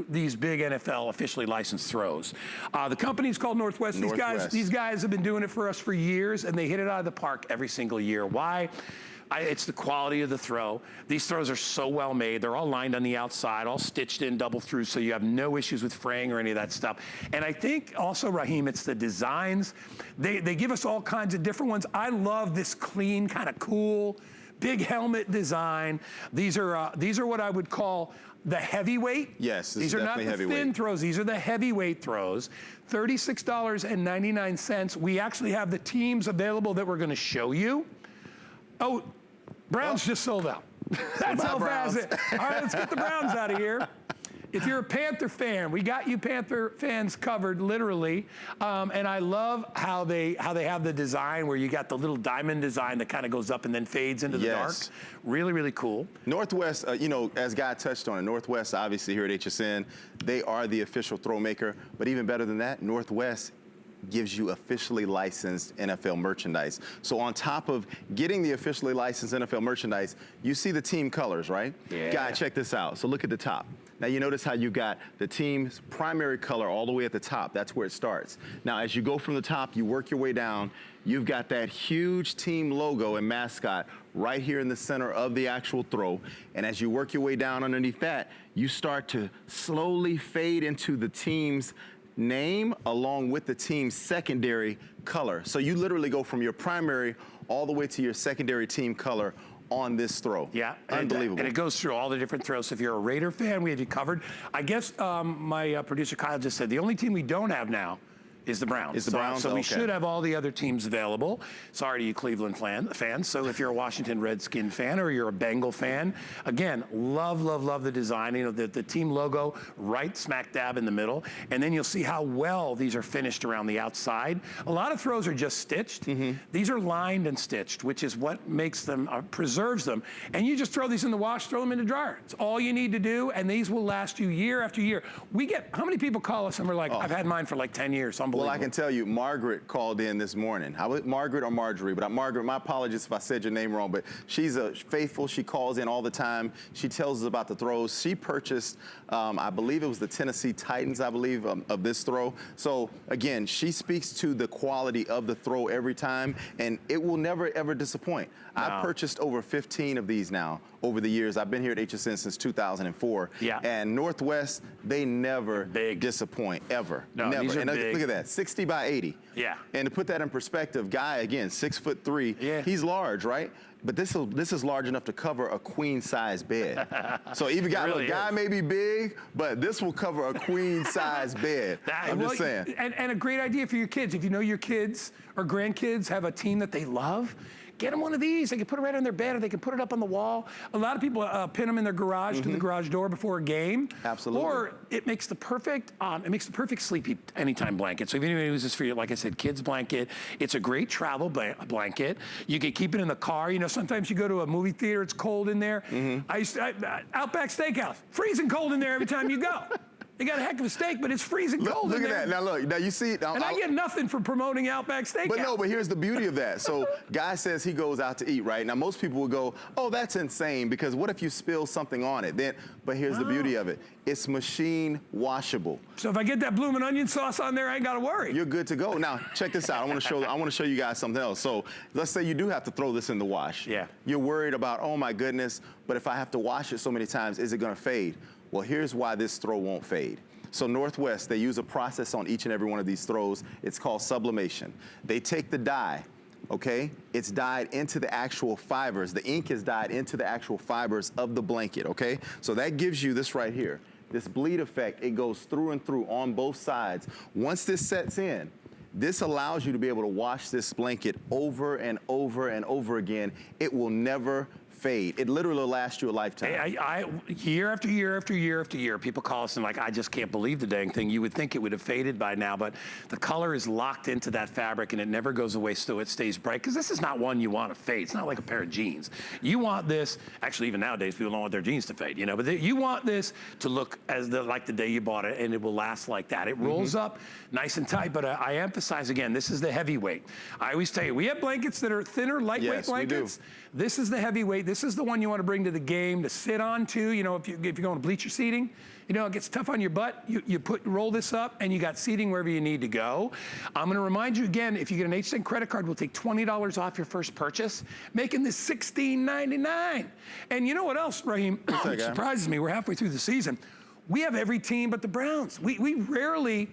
these big NFL officially licensed throws. The company's called Northwest. These guys have been doing it for us for years, and they hit it out of the park every single year. Why? It's the quality of the throw. These throws are so well made. They're all lined on the outside, all stitched in, double through, so you have no issues with fraying or any of that stuff. And I think also, Raheem, it's the designs. They give us all kinds of different ones. I love this clean, kind of cool, big helmet design. These are what I would call the heavyweight. Yes, these are not the thin throws. These are the heavyweight throws. $36.99. We actually have the teams available that we're going to show you. Oh, Browns just sold out. That's how fast it. All right, let's get the Browns out of here. If you're a Panther fan, we got you Panther fans covered, literally. And I love how they have the design where you got the little diamond design that kind of goes up and then fades into the dark. Really, really cool. Northwest, you know, as Guy touched on it, Northwest, obviously here at HSN, they are the official throw maker. But even better than that, Northwest gives you officially licensed NFL merchandise. So on top of getting the officially licensed NFL merchandise, you see the team colors, right? Yeah. Guy, check this out. So look at the top. Now you notice how you got the team's primary color all the way at the top. That's where it starts. Now as you go from the top, you work your way down, you've got that huge team logo and mascot right here in the center of the actual throw. And as you work your way down underneath that, you start to slowly fade into the team's name along with the team's secondary color. So you literally go from your primary all the way to your secondary team color on this throw. Yeah, unbelievable. And it goes through all the different throws. So if you're a Raider fan, we have you covered. I guess my producer Kyle just said the only team we don't have now is the Browns. Is the Browns? So we should have all the other teams available. Sorry to you Cleveland fans. So if you're a Washington Redskin fan or you're a Bengal fan, again, love, love, love the design. You know, the team logo right smack dab in the middle. And then you'll see how well these are finished around the outside. A lot of throws are just stitched. These are lined and stitched, which is what makes them, preserves them. And you just throw these in the wash, throw them in the dryer. It's all you need to do, and these will last you year after year. We get, how many people call us and we're like, I've had mine for like 10 years, unbelievable. Well, I can tell you, Margaret called in this morning. Margaret or Marjorie, but Margaret, my apologies if I said your name wrong, but she's faithful. She calls in all the time. She tells us about the throws. She purchased, I believe it was the Tennessee Titans, I believe, of this throw. So again, she speaks to the quality of the throw every time, and it will never, ever disappoint. No. I've purchased over 15 of these now over the years. I've been here at HSN since 2004. Yeah. And Northwest, they never disappoint, ever. No, never. These are and big. Look at that, 60 by 80. Yeah. And to put that in perspective, Guy, again, 6'3", yeah. He's large, right? But this is large enough to cover a queen size bed. So even Guy may be big, but this will cover a queen size bed. I'm just saying. And a great idea for your kids. If you know your kids or grandkids have a team that they love, get them one of these. They can put it right on their bed, or they can put it up on the wall. A lot of people pin them in their garage to the garage door before a game. Absolutely. Or it makes the perfect sleepy anytime blanket. So if anybody uses this for your, like I said, kids blanket, it's a great travel blanket. You can keep it in the car. You know, sometimes you go to a movie theater, it's cold in there. Outback Steakhouse, freezing cold in there every time you go. They got a heck of a steak, but it's freezing cold in there. Look at that. Now look, now you see. And I get nothing for promoting Outback Steakhouse. But no, but here's the beauty of that. So Guy says he goes out to eat, right? Now most people will go, oh, that's insane, because what if you spill something on it? But here's the beauty of it. It's machine washable. So if I get that bloomin' onion sauce on there, I ain't gotta worry. You're good to go. Now check this out. I want to show you guys something else. So let's say you do have to throw this in the wash. Yeah. You're worried about, oh my goodness, but if I have to wash it so many times, is it gonna fade? Well, here's why this throw won't fade. So Northwest, they use a process on each and every one of these throws. It's called sublimation. They take the dye, okay? It's dyed into the actual fibers. The ink is dyed into the actual fibers of the blanket, okay? So that gives you this right here. This bleed effect, it goes through and through on both sides. Once this sets in, this allows you to be able to wash this blanket over and over and over again. It will never fade. It literally lasts you a lifetime. Year after year after year after year, people call us and like, I just can't believe the dang thing. You would think it would have faded by now, but the color is locked into that fabric and it never goes away, so it stays bright. Because this is not one you want to fade. It's not like a pair of jeans. You want this, actually even nowadays people don't want their jeans to fade, you know, but you want this to look like the day you bought it, and it will last like that. It rolls up nice and tight, but I emphasize again, this is the heavyweight. I always tell you, we have blankets that are thinner, lightweight blankets. This is the heavyweight. This is the one you want to bring to the game to sit on too. You know, if you're going to bleacher seating, You know, it gets tough on your butt. You roll this up, and you got seating wherever you need to go. I'm going to remind you again, if you get an HSN credit card, we'll take $20 off your first purchase, making this $16.99. And you know what else, Raheem? It surprises me. We're halfway through the season. We have every team but the Browns. We rarely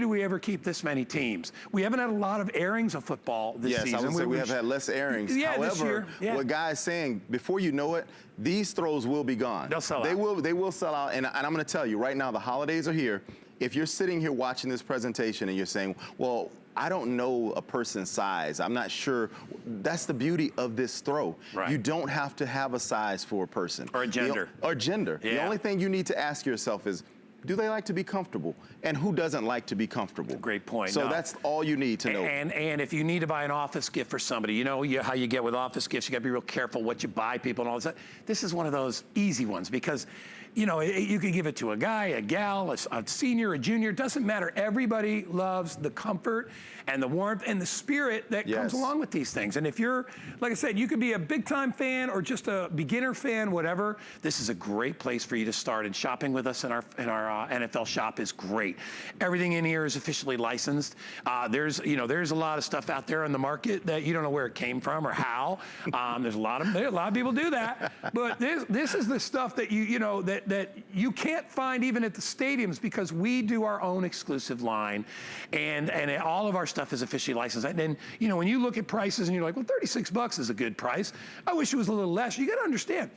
do we ever keep this many teams. We haven't had a lot of airings of football this season. Yes, I would say we have had less airings. Yeah, However, this year, what Guy is saying, before you know it, these throws will be gone. They'll sell out. They will sell out, and I'm going to tell you, right now, the holidays are here. If you're sitting here watching this presentation and you're saying, well, I don't know a person's size, I'm not sure, that's the beauty of this throw. Right. You don't have to have a size for a person. Or a gender. Or gender. Yeah. The only thing you need to ask yourself is, do they like to be comfortable? And who doesn't like to be comfortable? Great point. So that's all you need to know. And if you need to buy an office gift for somebody, you know how you get with office gifts, you got to be real careful what you buy people and all that. This is one of those easy ones because, you know, you can give it to a guy, a gal, a senior, a junior. It doesn't matter. Everybody loves the comfort and the warmth and the spirit that comes along with these things. And if you're, like I said, you could be a big-time fan or just a beginner fan, whatever. This is a great place for you to start. And shopping with us in our NFL shop is great. Everything in here is officially licensed. There's a lot of stuff out there on the market that you don't know where it came from or how. There's a lot of people do that. But this is the stuff that that you can't find even at the stadiums because we do our own exclusive line, and all of our stuff is officially licensed. And then, you know, when you look at prices and you're like, well, $36 is a good price. I wish it was a little less. You got to understand.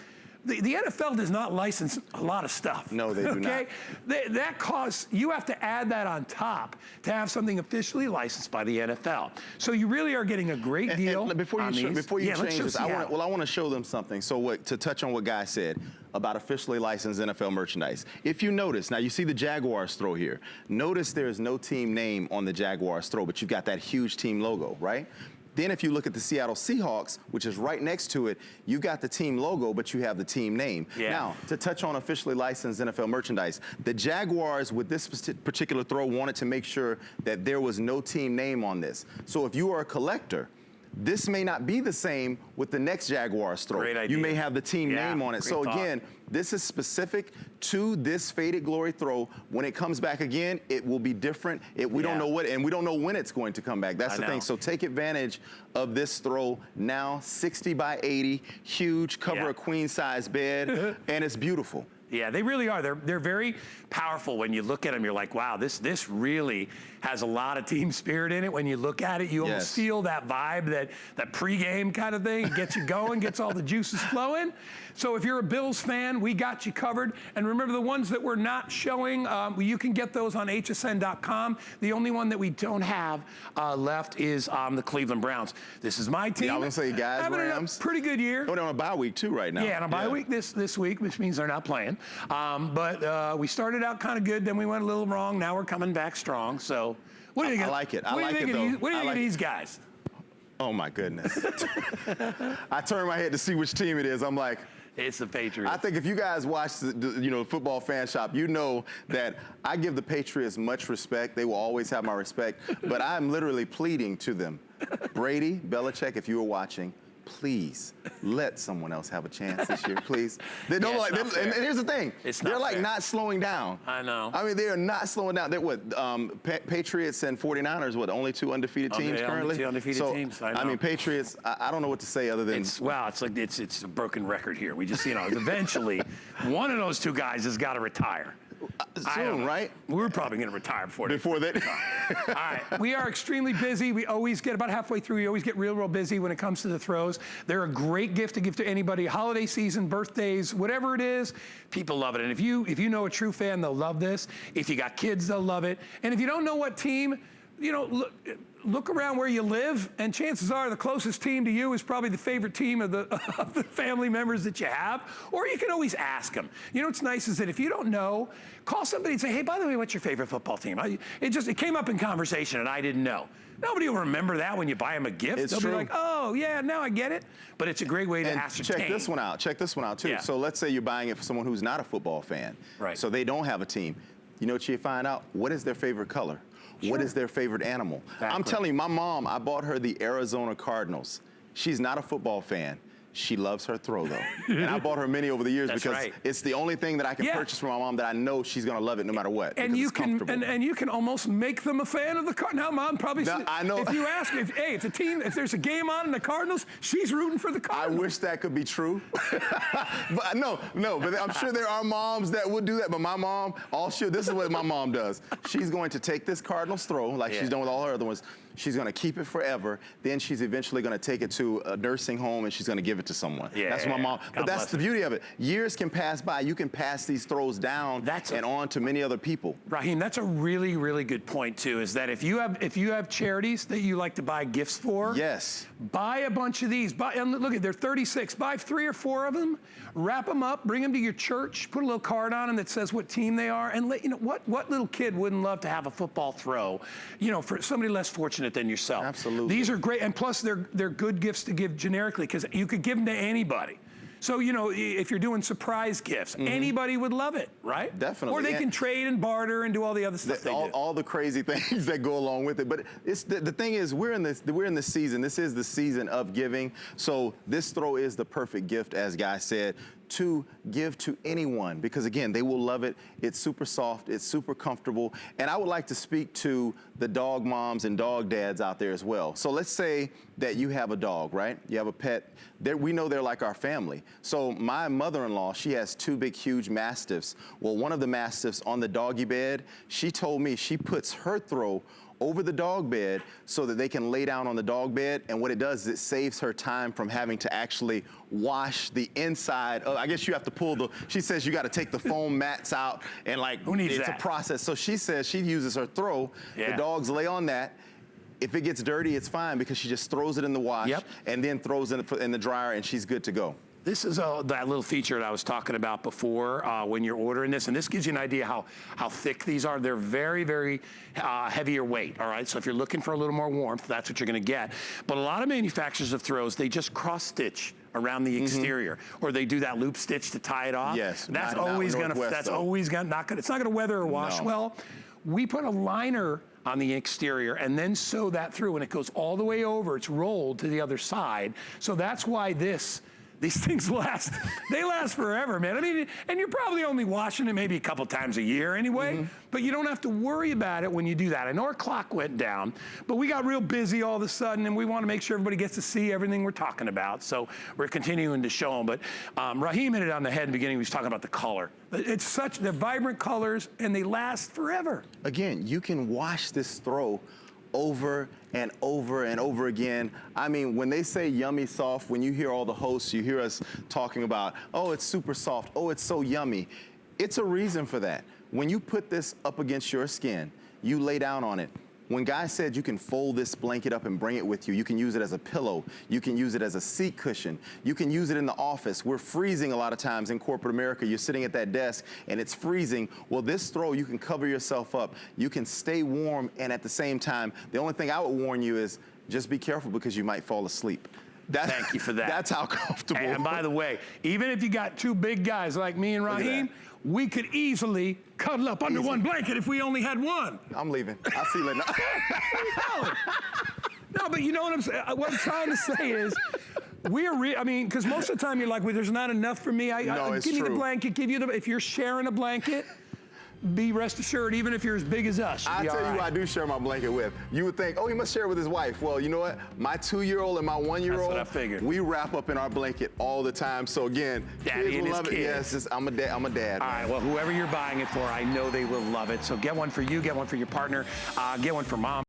The NFL does not license a lot of stuff. No, they do not. That costs, you have to add that on top to have something officially licensed by the NFL. So you really are getting a great deal. And before you change this, I want to show them something. So to touch on what Guy said about officially licensed NFL merchandise. If you notice, now you see the Jaguars throw here. Notice there is no team name on the Jaguars throw, but you've got that huge team logo, right? Then if you look at the Seattle Seahawks, which is right next to it, you got the team logo, but you have the team name. Yeah. Now, to touch on officially licensed NFL merchandise, the Jaguars with this particular throw wanted to make sure that there was no team name on this. So if you are a collector, this may not be the same with the next Jaguars throw. Great idea. You may have the team name on it. So thought. Again, this is specific to this Faded Glory throw. When it comes back again, it will be different. We don't know what, and we don't know when it's going to come back. That's the thing. So take advantage of this throw now. 60 by 80, huge, cover a queen size bed, and it's beautiful. Yeah, they really are. They're very powerful. When you look at them, you're like, wow, this really has a lot of team spirit in it. When you look at it, you almost feel that vibe, that pregame kind of thing. It gets you going, gets all the juices flowing. So if you're a Bills fan, we got you covered. And remember, the ones that we're not showing, you can get those on hsn.com. The only one that we don't have left is the Cleveland Browns. This is my team. Yeah, I was going to say, guys, having Rams. a pretty good year. Oh, they're on a bye week, too, right now. Yeah, on a bye week this week, which means they're not playing. But we started out kind of good, then we went a little wrong. Now we're coming back strong. So what do you think? I like it. I like it, though. What do you think of these guys? Oh, my goodness. I turn my head to see which team it is. I'm like, it's the Patriots. I think if you guys watch the football fan shop, you know that I give the Patriots much respect. They will always have my respect. But I'm literally pleading to them. Brady, Belichick, if you were watching, please let someone else have a chance this year, please. They don't and here's the thing. They're like not slowing down. I know. I mean, they are not slowing down. They're what, Patriots and 49ers, what, only two undefeated teams currently? Only two undefeated teams, I know. I mean, Patriots, I don't know what to say other than. It's like it's a broken record here. We just, eventually one of those two guys has got to retire. Soon, right? We're probably going to retire before that. All right. We are extremely busy. We always get about halfway through. We always get real busy when it comes to the throws. They're a great gift to give to anybody. Holiday season, birthdays, whatever it is, people love it. And if you know a true fan, they'll love this. If you got kids, they'll love it. And if you don't know what team, look around where you live, and chances are the closest team to you is probably the favorite team of the family members that you have, or you can always ask them. You know what's nice is that if you don't know, call somebody and say, hey, by the way, what's your favorite football team? It came up in conversation and I didn't know. Nobody will remember that when you buy them a gift. They'll be like, oh, yeah, now I get it. But it's a great way to ascertain. Check this one out, too. Yeah. So let's say you're buying it for someone who's not a football fan. Right. So they don't have a team. You know what you find out? What is their favorite color? Sure. What is their favorite animal? Exactly. I'm telling you, my mom, I bought her the Arizona Cardinals. She's not a football fan. She loves her throw, though. And I bought her many over the years because it's the only thing that I can purchase for my mom that I know she's going to love it no matter what. And you can almost make them a fan of the Cardinals. Now, Mom probably I know. If you ask, if there's a game on in the Cardinals, she's rooting for the Cardinals. I wish that could be true. But no, but I'm sure there are moms that would do that. But my mom, this is what my mom does. She's going to take this Cardinals throw, like she's done with all her other ones. She's going to keep it forever. Then she's eventually going to take it to a nursing home and she's going to give it to someone. That's my mom. But that's the beauty of it. Years can pass by. You can pass these throws down and on to many other people. Raheem, that's a really, really good point too, is that if you have charities that you like to buy gifts for, buy a bunch of these. And look, they're 36. Buy 3 or 4 of them, wrap them up, bring them to your church, put a little card on them that says what team they are, and what little kid wouldn't love to have a football throw, for somebody less fortunate than yourself. Absolutely. These are great, and plus they're good gifts to give generically because you could give them to anybody. So, if you're doing surprise gifts, anybody would love it, right? Definitely. Or they can trade and barter and do all the other stuff all the crazy things that go along with it. But it's the thing is, we're in this season. This is the season of giving. So this throw is the perfect gift, as Guy said, to give to anyone, because again, they will love it. It's super soft, it's super comfortable. And I would like to speak to the dog moms and dog dads out there as well. So let's say that you have a dog, right? You have a pet. We know they're like our family. So my mother-in-law, she has 2 big, huge Mastiffs. Well, one of the Mastiffs on the doggy bed, she told me she puts her throw over the dog bed so that they can lay down on the dog bed. And what it does is it saves her time from having to actually wash the inside. I guess you have to she says you got to take the foam mats out and it's a process. So she says she uses her throw. The dogs lay on that. If it gets dirty, it's fine because she just throws it in the wash and then throws it in the dryer and she's good to go. This is that little feature that I was talking about before when you're ordering this, and this gives you an idea how thick these are. They're very, very heavier weight, all right? So if you're looking for a little more warmth, that's what you're gonna get. But a lot of manufacturers of throws, they just cross-stitch around the exterior, or they do that loop stitch to tie it off. Yes, that's always gonna, it's not gonna weather or wash well. We put a liner on the exterior and then sew that through, and it goes all the way over. It's rolled to the other side. So that's why these things last. They last forever, man. I mean, and you're probably only washing it maybe a couple times a year anyway, but you don't have to worry about it when you do that. I know our clock went down, but we got real busy all of a sudden, and we want to make sure everybody gets to see everything we're talking about. So we're continuing to show them. But Raheem hit it on the head in the beginning. He was talking about the color. They're vibrant colors, and they last forever. Again, you can wash this throw over and over and over again. I mean, when they say yummy soft, when you hear all the hosts, you hear us talking about, oh, it's super soft, oh, it's so yummy. It's a reason for that. When you put this up against your skin, you lay down on it. When Guy said you can fold this blanket up and bring it with you, you can use it as a pillow, you can use it as a seat cushion, you can use it in the office. We're freezing a lot of times in corporate America. You're sitting at that desk and it's freezing. Well, this throw, you can cover yourself up, you can stay warm, and at the same time, the only thing I would warn you is just be careful because you might fall asleep. Thank you for that. That's how comfortable. And by the way, even if you got 2 big guys like me and Raheem, we could easily cuddle up under one blanket if we only had one. I'm leaving. I'll see you later. No, but you know what I'm saying? What I'm trying to say is, because most of the time you're like, well, there's not enough for me. Give me the blanket, if you're sharing a blanket, be rest assured, even if you're as big as us. I tell you who I do share my blanket with. You would think, oh, he must share it with his wife. Well, you know what? My 2-year-old and my 1-year-old, that's what I figured. We wrap up in our blanket all the time. So again, Daddy kids will love it. Kids. Yes, I'm a dad. All right, well, whoever you're buying it for, I know they will love it. So get one for you, get one for your partner, get one for mom.